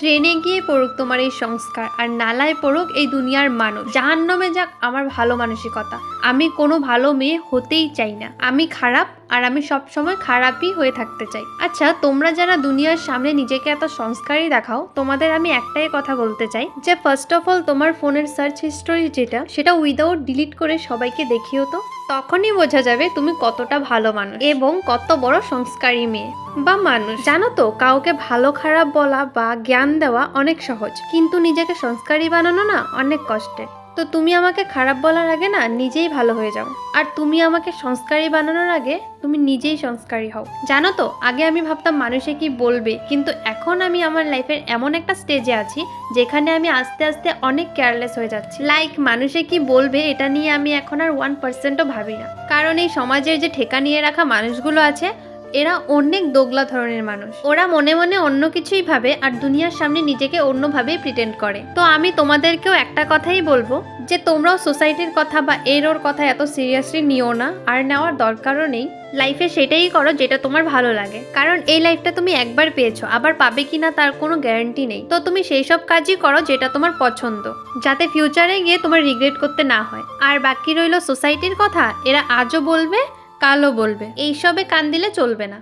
ট্রেনে গিয়ে পড়ুক তোমার এই সংস্কার, আর নালায় পড়ুক এই দুনিয়ার মানুষ, জাহান্নামে যাক আমার ভালো মানসিকতা। আমি কোনো ভালো মেয়ে হতেই চাই না। আমি খারাপ, আর আমি সব সময় খারাপই হয়ে থাকতে চাই। আচ্ছা, তোমরা যারা দুনিয়ার সামনে নিজেকে এত সংস্কারী দেখাও, তোমাদের আমি একটাই কথা বলতে চাই যে ফার্স্ট অফ অল তোমার ফোনের সার্চ হিস্টোরি সেটা উইদাউট ডিলিট করে সবাইকে দেখিও তো। তখনই বোঝা যাবে তুমি কতটা ভালো মানুষ এবং কত বড় সংস্কারী মেয়ে বা মানুষ। জানো তো, কাউকে ভালো খারাপ বলা বা জ্ঞান দেওয়া অনেক সহজ, কিন্তু নিজেকে সংস্কারী বানানো না অনেক কষ্টের। তো তুমি আমাকে খারাপ বলার আগে না নিজেই ভালো হয়ে যাও, আর তুমি আমাকে সংস্কারী বানানোর আগে তুমি নিজেই সংস্কারী হও। জানো তো, আগে আমি ভাবতাম মানুষে কি বলবে, কিন্তু এখন আমি আমার লাইফের এমন একটা স্টেজে আছি যেখানে আমি আস্তে আস্তে অনেক কেয়ারলেস হয়ে যাচ্ছি। লাইক মানুষে কি বলবে এটা নিয়ে আমি এখন আর 1%ও ভাবি না। কারণ এই সমাজের যে ঠেকা নিয়ে রাখা মানুষগুলো আছে, এরা অনেক দোগলা ধরনের মানুষ। ওরা মনে মনে অন্য কিছুই ভাবে আর দুনিয়ার সামনে নিজেকে অন্যভাবেই প্রিটেন্ড করে। তো আমি তোমাদেরকেও একটা কথাই বলবো যে তোমরাও সোসাইটির কথা বা এর ওর কথা এত সিরিয়াসলি নিও না, আর নেওয়ার দরকারও নেই। লাইফে সেটাই করো যেটা তোমার ভালো লাগে, কারণ এই লাইফটা তুমি একবার পেয়েছো, আবার পাবে কিনা তার কোনো গ্যারান্টি নেই। তো তুমি সেই সব কাজই করো যেটা তোমার পছন্দ, যাতে ফিউচারে গিয়ে তোমার রিগ্রেট করতে না হয়। আর বাকি রইল সোসাইটির কথা, এরা আজও বলবে কালও বলবে, এইসবে কান দিলে চলবে না।